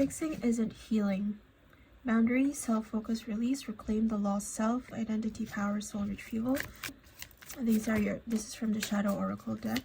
Fixing isn't healing. Boundaries, self-focus, release, reclaim the lost self, identity, power, soul retrieval. This is from the Shadow Oracle deck.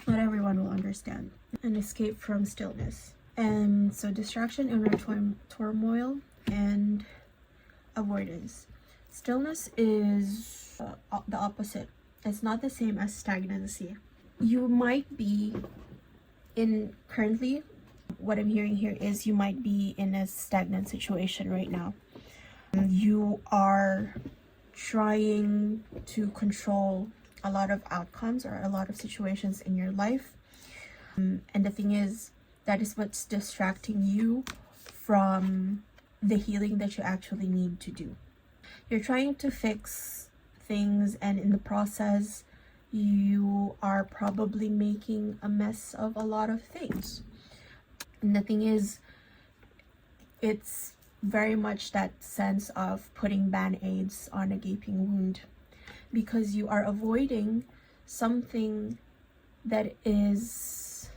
Not everyone will understand. An escape from stillness. And so distraction, inner turmoil, and avoidance. Stillness is the opposite. It's not the same as stagnancy. You might be currently, what I'm hearing here is you might be in a stagnant situation right now. You are trying to control a lot of outcomes or a lot of situations in your life. And the thing is, that is what's distracting you from the healing that you actually need to do. You're trying to fix things, and in the process, you are probably making a mess of a lot of things. And the thing is, it's very much that sense of putting band-aids on a gaping wound, because you are avoiding something that is,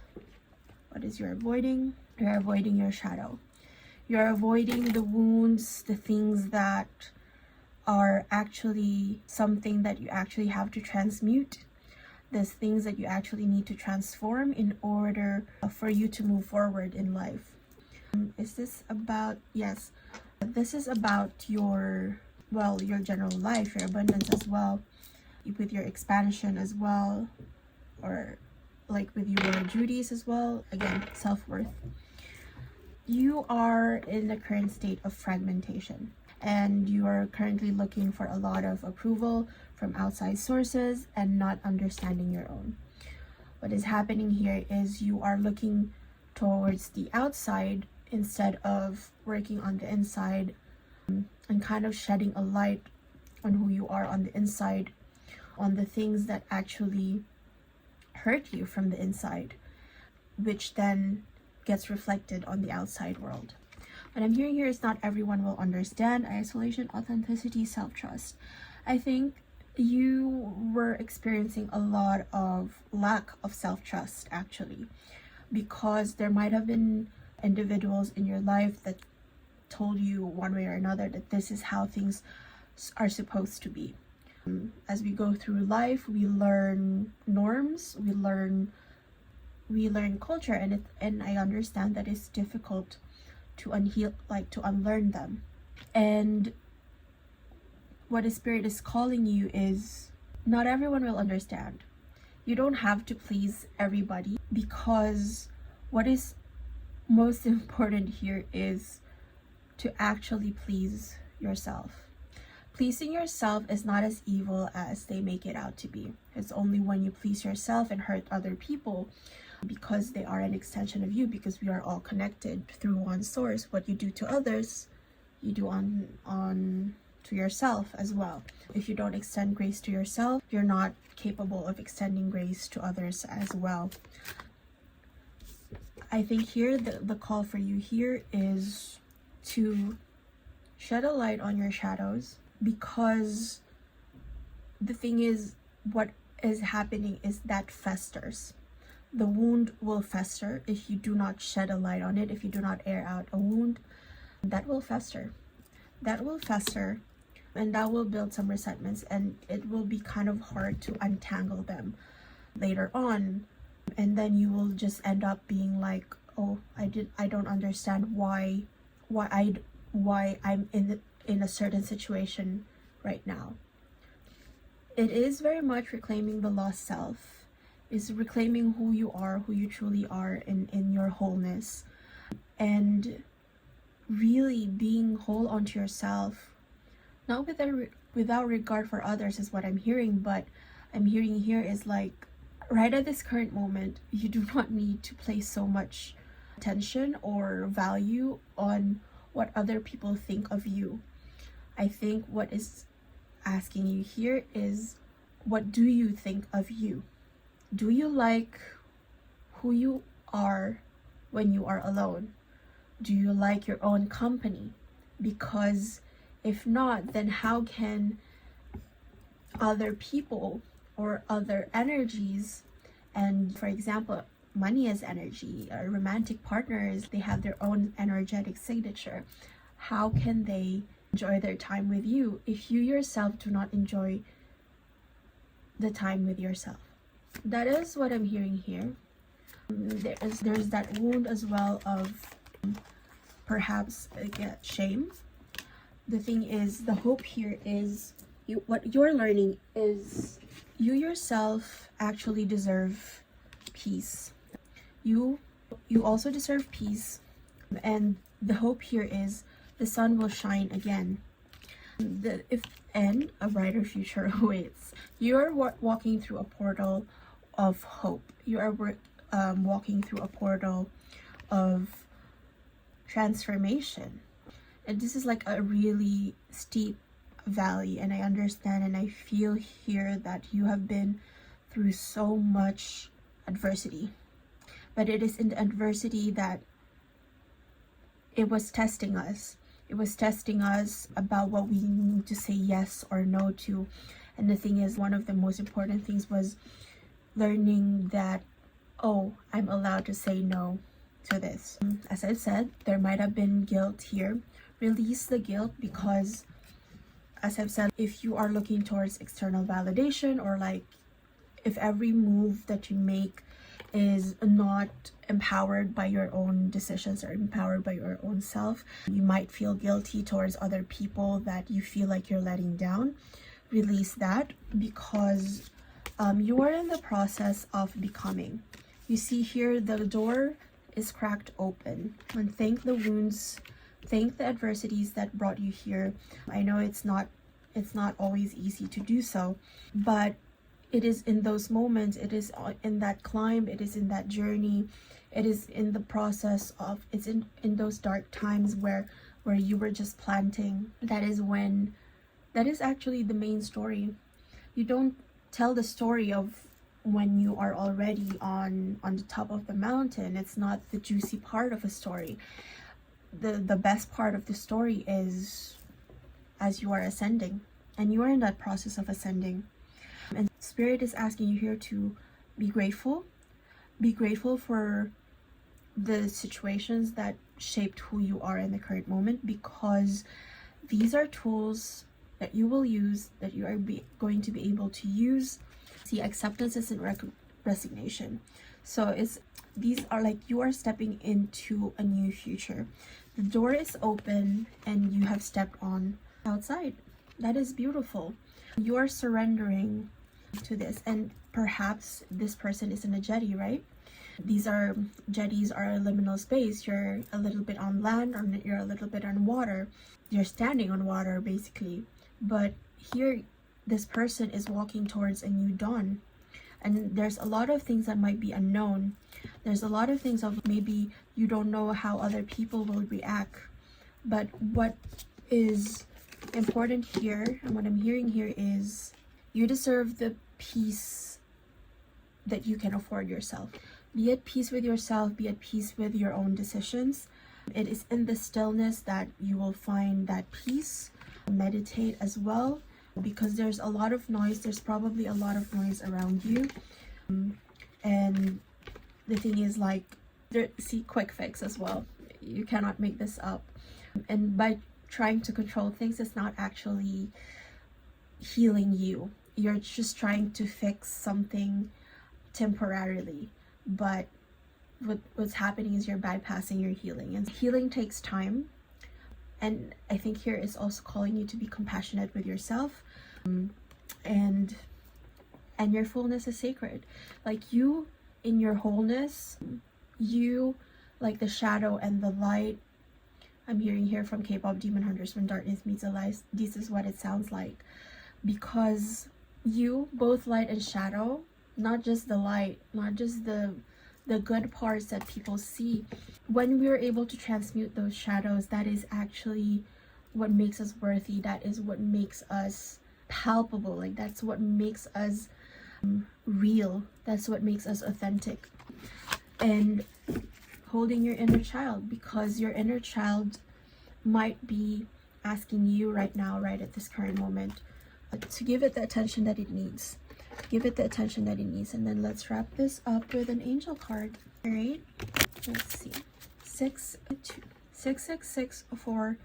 what is you're avoiding? You're avoiding your shadow. You're avoiding the wounds, the things that are actually something that you actually have to transmute. There's things that you actually need to transform in order for you to move forward in life. Is this about, yes, this is about your general life, your abundance as well, with your expansion as well, or like with your duties as well. Again, self-worth. You are in the current state of fragmentation, and you are currently looking for a lot of approval from outside sources and not understanding your own. What is happening here is you are looking towards the outside instead of working on the inside, and kind of shedding a light on who you are on the inside, on the things that actually hurt you from the inside, which then gets reflected on the outside world. What I'm hearing here is not everyone will understand. Isolation, authenticity, self-trust. I think you were experiencing a lot of lack of self-trust actually, because there might have been individuals in your life that told you one way or another that this is how things are supposed to be. As we go through life, we learn norms, we learn culture, and I understand that it's difficult to unlearn them. And what the spirit is calling you is, not everyone will understand. You don't have to please everybody, because what is most important here is to actually please yourself. Pleasing yourself is not as evil as they make it out to be. It's only when you please yourself and hurt other people, because they are an extension of you, because we are all connected through one source. What you do to others, you do on to yourself as well. If you don't extend grace to yourself, you're not capable of extending grace to others as well. I think here the call for you here is to shed a light on your shadows, because the thing is, what is happening is that festers. The wound will fester if you do not shed a light on it. If you do not air out a wound, that will fester. That will fester, and that will build some resentments, and it will be kind of hard to untangle them later on. And then you will just end up being like, oh, I don't understand why I'm in a certain situation right now. It is very much reclaiming the lost self, is reclaiming who you are, who you truly are in your wholeness, and really being whole onto yourself, not without regard for others is what I'm hearing, but I'm hearing here is like, right at this current moment, you do not need to place so much attention or value on what other people think of you. I think what is asking you here is, what do you think of you? Do you like who you are when you are alone? Do you like your own company? Because if not, then how can other people or other energies, and for example, money as energy, romantic partners, they have their own energetic signature. How can they enjoy their time with you if you yourself do not enjoy the time with yourself? That is what I'm hearing here. There's that wound as well of perhaps shame. The thing is, the hope here is what you're learning is you yourself actually deserve peace. You also deserve peace, and the hope here is the sun will shine again. And a brighter future awaits. You are walking through a portal of hope. You are walking through a portal of transformation, and this is like a really steep valley, and I understand and I feel here that you have been through so much adversity, but it is in the adversity that it was testing us. It was testing us about what we need to say yes or no to. And the thing is, one of the most important things was learning that, oh, I'm allowed to say no to this. As I said, there might have been guilt here. Release the guilt, because as I've said, if you are looking towards external validation, or like if every move that you make is not empowered by your own decisions or empowered by your own self, you might feel guilty towards other people that you feel like you're letting down. Release that, because you are in the process of becoming. You see here, the door is cracked open, and thank the wounds, thank the adversities that brought you here. I know it's not always easy to do so, but it is in those moments, it is in that climb, it is in that journey, it is in the process of, it's in those dark times where you were just planting. That is actually the main story. You don't tell the story of when you are already on the top of the mountain. It's not the juicy part of a story. The best part of the story is as you are ascending, and you are in that process of ascending. And Spirit is asking you here to be grateful. Be grateful for the situations that shaped who you are in the current moment, because these are tools that you will use, that you are going to be able to use. See, acceptance isn't resignation. So these are like you are stepping into a new future. The door is open and you have stepped on outside. That is beautiful. You are surrendering to this, and perhaps this person isn't a jetty, right? Jetties are a liminal space. You're a little bit on land, or you're a little bit on water. You're standing on water basically. But here, this person is walking towards a new dawn, and there's a lot of things that might be unknown. There's a lot of things of maybe you don't know how other people will react, but what is important here, and what I'm hearing here, is you deserve the peace that you can afford yourself. Be at peace with yourself, be at peace with your own decisions. It is in the stillness that you will find that peace. Meditate as well, because there's a lot of noise. There's probably a lot of noise around you, and the thing is, like, see, quick fix as well. You cannot make this up, and by trying to control things, it's not actually healing you. You're just trying to fix something temporarily, but what's happening is you're bypassing your healing, and healing takes time. And I think here is also calling you to be compassionate with yourself, and your fullness is sacred. Like, you in your wholeness, you, like the shadow and the light. I'm hearing here from K-pop Demon Hunters, when darkness meets the light, this is what it sounds like. Because you, both light and shadow, not just the light, not just the good parts that people see. When we are able to transmute those shadows, that is actually what makes us worthy. That is what makes us palpable. Like, that's what makes us real. That's what makes us authentic. And holding your inner child, because your inner child might be asking you right now, right at this current moment, to give it the attention that it needs. Give it the attention that it needs. And then let's wrap this up with an angel card. All right, let's see. 6664.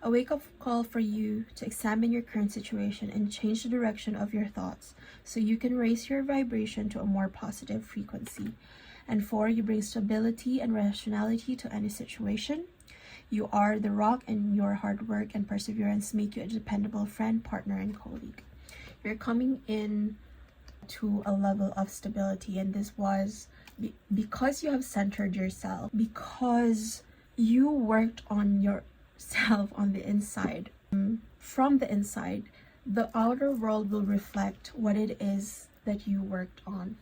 A wake-up call for you to examine your current situation and change the direction of your thoughts so you can raise your vibration to a more positive frequency. And 4, you bring stability and rationality to any situation. You are the rock, and your hard work and perseverance make you a dependable friend, partner, and colleague. You're coming in to a level of stability, and this was because you have centered yourself, because you worked on yourself on the inside. From the inside, the outer world will reflect what it is that you worked on.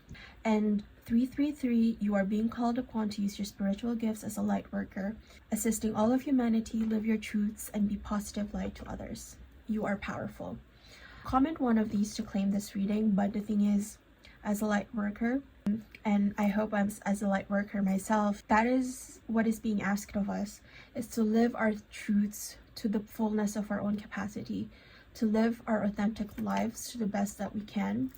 And 333, you are being called upon to use your spiritual gifts as a light worker, assisting all of humanity live your truths and be positive light to others. You are powerful. Comment one of these to claim this reading, but the thing is, as a light worker, and I hope I'm as a light worker myself, that is what is being asked of us, is to live our truths to the fullness of our own capacity, to live our authentic lives to the best that we can.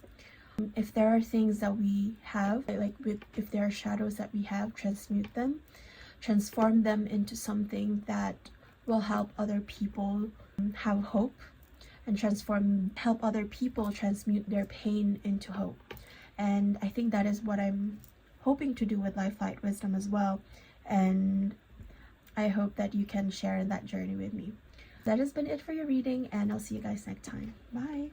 If there are things that we have, if there are shadows that we have, transmute them, transform them into something that will help other people have hope, and help other people transmute their pain into hope. And I think that is what I'm hoping to do with Lifelight Wisdom as well. And I hope that you can share that journey with me. That has been it for your reading, and I'll see you guys next time. Bye.